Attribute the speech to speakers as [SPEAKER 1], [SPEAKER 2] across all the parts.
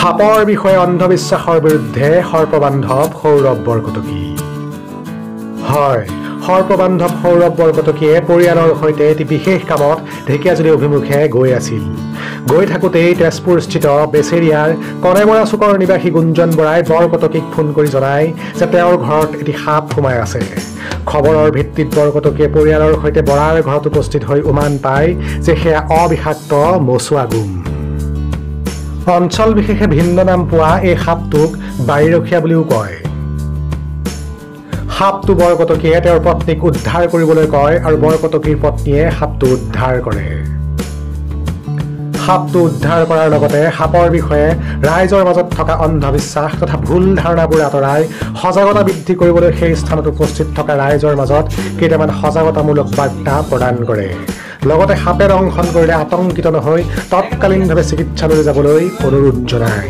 [SPEAKER 1] সাপৰ বিষয়ে অন্ধবিশ্বাসৰ বিৰুদ্ধে সৰ্পবান্ধৱ সৌৰভ বৰকটকী। হয়, সৰ্পবান্ধৱ সৌৰভ বৰকটকীয়ে পৰিয়ালৰ সৈতে এটি বিশেষ কামত ঢেকীয়াজুলি অভিমুখে গৈ আছিল। গৈ থাকোঁতেই তেজপুৰস্থিত বেচেৰিয়াৰ কণেমৰা চুকৰ নিবাসী গুঞ্জন বৰাই বৰকটকীক ফোন কৰি জনায় যে তেওঁৰ ঘৰত এটি সাপ সোমাই আছে। খবৰৰ ভিত্তিত বৰকটকীয়ে পৰিয়ালৰ সৈতে বৰাৰ ঘৰত উপস্থিত হৈ উমান পায় যে সেয়া অবিষাক্ত মচুৱা গুম। অঞ্চল বিশেষে ভিন্ন নাম পোৱা এই সাপটোক বাৰীৰখীয়া বুলিও কয়। সাপটো বৰকটকীয়ে তেওঁৰ পত্নীক উদ্ধাৰ কৰিবলৈ কয় আৰু বৰকটকীৰ পত্নীয়ে সাপটো উদ্ধাৰ কৰে। সাপটো উদ্ধাৰ কৰাৰ লগতে সাপৰ বিষয়ে ৰাইজৰ মাজত থকা অন্ধবিশ্বাস তথা ভুল ধাৰণাবোৰ আঁতৰাই সজাগতা বৃদ্ধি কৰিবলৈ সেই স্থানত উপস্থিত থকা ৰাইজৰ মাজত কেইটামান সজাগতামূলক বাৰ্তা প্ৰদান কৰে। লগতে সাপে দংশন কৰিলে আতংকিত নহৈ তৎকালীনভাৱে চিকিৎসালয়লৈ যাবলৈ অনুৰোধ জনায়।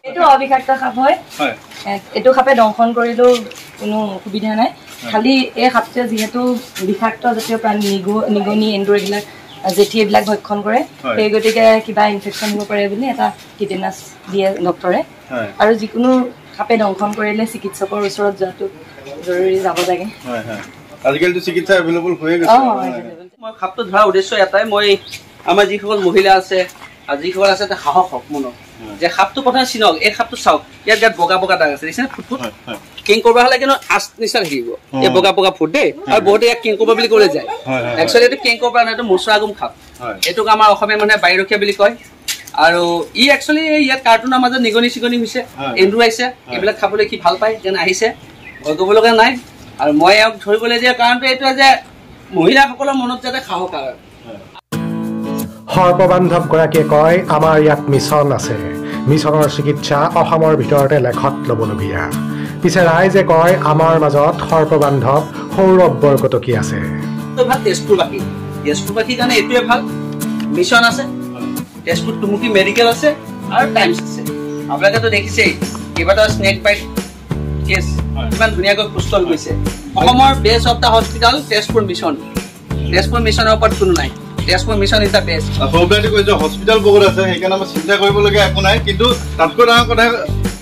[SPEAKER 2] এইটো অবিষাক্ত সাপ হয়। এইটো সাপে দংশন কৰিলেও কোনো অসুবিধা নাই। খালি এই সাপটোৱে যিহেতু বিষাক্ত জাতীয় প্ৰাণী নিগনি এন্দুৰ এইবিলাক জেঠী এইবিলাক ভক্ষণ কৰে, সেই গতিকে কিবা ইনফেকশ্যন হ'ব পাৰে বুলি এটা টিটেনাছ দিয়ে ডক্টৰে। আৰু যিকোনো সাপে দংশন কৰিলে চিকিৎসকৰ ওচৰত যোৱাটো জৰুৰী, যাব লাগে।
[SPEAKER 3] আজিকালিতো চিকিৎসা এভেইলেবল হৈ গৈছে।
[SPEAKER 4] মই সাপটো ধৰাৰ উদ্দেশ্য এটাই, মই আমাৰ যিসকল মহিলা আছে যিসকল আছে সাহস হওক মনত যে সাপটো প্ৰথমে চিনক, এই সাপটো চাওক, ইয়াত গাত বগা বগা দাগ আছে দেখিছেনে, ফুট ফুট কিং কৰিব হ'লে কিন্তু আচ নিচিনা থাকিব এই বগা বগা ফুট দেই। আৰু বহুতে ইয়াক কিং কৰিব বুলি ক'লে যায়, একচুৱেলি এইটো কিং কৰিব নহয়, এইটো মচুৱা গুম সাপ। এইটোক আমাৰ অসমীয়া মানুহে বাৰীৰখীয়া বুলি কয়। আৰু ই একচুৱেলি ইয়াত কাৰ্টুনৰ মাজত নিগনি চিগনি হৈছে, এন্দুৰ আহিছে, এইবিলাক খাবলৈ কি ভাল পায় যেন আহিছে, ভয় কৰিব লগা নাই। আৰু মই ইয়াক ধৰিবলৈ দিয়া কাৰণটো এইটোৱে যে মহিলাসকলৰ মনত যাতে সাহস আহে।
[SPEAKER 1] সৰ্পবান্ধৱ গৰাকীয়ে কয়, আমাৰ ইয়াত মিছন আছে, মিছনৰ চিকিৎসা অসমৰ ভিতৰতে লেখত ল'বলগীয়া। পিছে ৰাইজে কয়, আমাৰ মাজত সৰ্পবান্ধৱ সৌৰভ বৰকটকী আছে।
[SPEAKER 4] ভাল তেজপুৰবাসী, তেজপুৰবাসীৰ কাৰণে এইটোৱে ভাল, মিছন আছে, তেজপুৰ টুমুকি মেডিকেল আছে আৰু টাইমছ আছে। আপোনালোকেতো দেখিছেই কেইবাটাও স্নেক বাইট কেছ কিমান ধুনীয়াকৈ সুস্থ হৈ গৈছে। অসমৰ best of the hospital Tezpur Mission, Tezpur মিছনৰ ওপৰত কোনো নাই। Tezpur Mission is the best.
[SPEAKER 3] সৌৰভে কৈছে হস্পিটেল বহুত আছে, সেইকাৰণে আমাৰ চিন্তা কৰিবলগীয়া একো নাই। কিন্তু তাতকৈ ডাঙৰ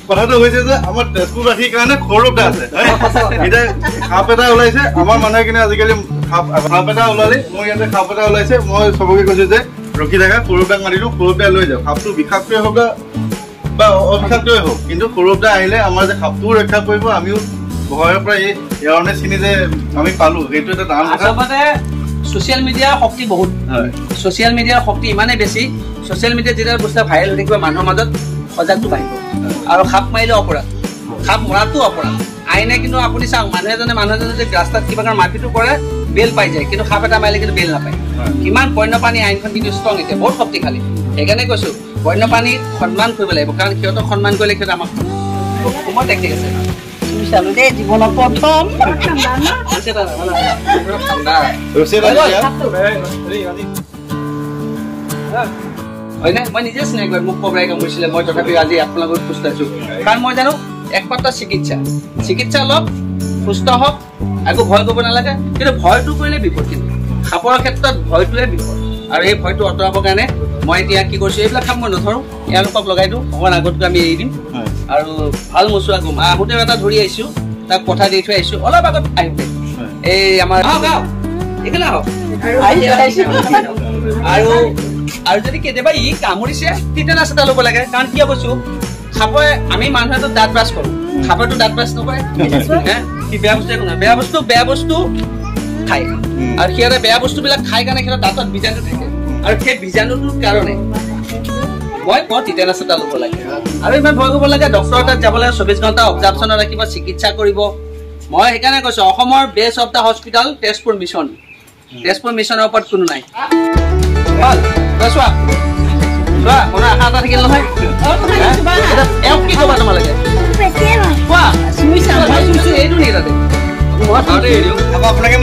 [SPEAKER 3] কথাটো হৈছে যে আমাৰ তেজপুৰবাসীৰ কাৰণে সৌৰভ দা আছে। এতিয়া সাপ এটা ওলাইছে, আমাৰ মানুহে কিন্তু আজিকালি সাপ এটা ওলালে, মোৰ ইয়াতে সাপ এটা ওলাইছে, মই চবকে কৈছো যে ৰখি থাকা, সৌৰভ দাক মাতি দিওঁ, সৌৰভ দাই লৈ যাওঁ। সাপটো বিষাক্তই হওক বা অবিষাক্তই হওক, কিন্তু সৌৰভ দা আহিলে আমাৰ যে সাপটোও ৰক্ষা কৰিব, আমিও ভয়ৰ পৰা এই এৱাৰনেছখিনি যে আমি পালো, সেইটো এটা ডাঙৰ কথা।
[SPEAKER 4] ছচিয়েল মিডিয়াৰ শক্তি বহুত, ছচিয়েল মিডিয়াৰ শক্তি ইমানেই বেছি, ছচিয়েল মিডিয়াত যেতিয়া বস্তু ভাইৰেল হৈ থাকিব মানুহৰ মাজত সজাগটো বাঢ়িব। আৰু সাপ মাৰিলে অপৰাধ, সাপ মৰাটো অপৰাধ। আইনে কিন্তু আপুনি চাওক, মানুহ এজনে যদি ৰাস্তাত কিবা কাৰণ মাৰপিটো কৰে বেল পাই যায়, কিন্তু সাপ এটা মাৰিলে কিন্তু বেল নাপায়। কিমান বন্যপ্ৰাণী আইনখন কিন্তু ষ্ট্ৰং, এতিয়া বহুত শক্তিশালী। সেইকাৰণে কৈছো বন্যপ্ৰাণীক সন্মান কৰিব লাগিব, কাৰণ সিহঁতক সন্মান কৰিলে সিহঁতে আমাক সময় টেকনিক আছে। জীৱনৰ প্ৰথম হয়নে, মই নিজে স্নেক বাইট মোক কবৰাই কামুৰিছিলে, মই তথাপিও আজি আপোনালোকক সুস্থ আছো, কাৰণ মই জানো একমাত্ৰ চিকিৎসা লওক, সুস্থ হওক, একো ভয় কৰিব নালাগে। কিন্তু ভয়টো কৰিলে বিপদ, কিন্তু সাপৰ ক্ষেত্ৰত ভয়টোৱে বিপদ। আৰু এই ভয়টো আঁতৰাবৰ কাৰণে মই এতিয়া কি কৰিছো, এইবিলাক কাম মই নধৰো, এওঁলোকক লগাই দিওঁ, অকণমান আগতকৈ আমি এৰি দিম। আৰু ভাল মচুৱা গুম আহোঁতেও এটা ধৰি আহিছো, তাক পঠাই দি থৈ আহিছো, অলপ আগত আহিব এই আমাৰ এইফালে আহক। আৰু যদি কেতিয়াবা ই কামুৰিছে টিটেনাছ এটা ল'ব লাগে, কাৰণ কিয় কৈছো, সাপে আমি মানুহেতো দাঁত ব্ৰাছ কৰো, সাপেতো দাঁত ব্ৰাছ নকৰে। কি বেয়া বস্তু একো নাই, বেয়া বস্তু খায়, আৰু সিহঁতে বেয়া বস্তুবিলাক খাই কাৰণে সিহঁতৰ দাঁতত বীজাণু থাকে, আৰু সেই বীজাণুটোৰ কাৰণে মই টিটেনাছ এটা ল'ব লাগে। আৰু ইমান ভয় কৰিব লাগে, ডক্টৰৰ তাত যাব লাগে, 24 ঘণ্টা অবজাৰ্ভেশ্যনত ৰাখিব, চিকিৎসা কৰিব। মই সেইকাৰণে কৈছো অসমৰ best of the hospital Tezpur Mission, Tezpur মিছনৰ ওপৰত কোনো নাই। চোৱা চোৱা কোনো আশা এটা থাকিল নহয়, এওঁক কি ক'বা তোমালোকে কোৱা, এইটো নেকি তাতে আপোনাকে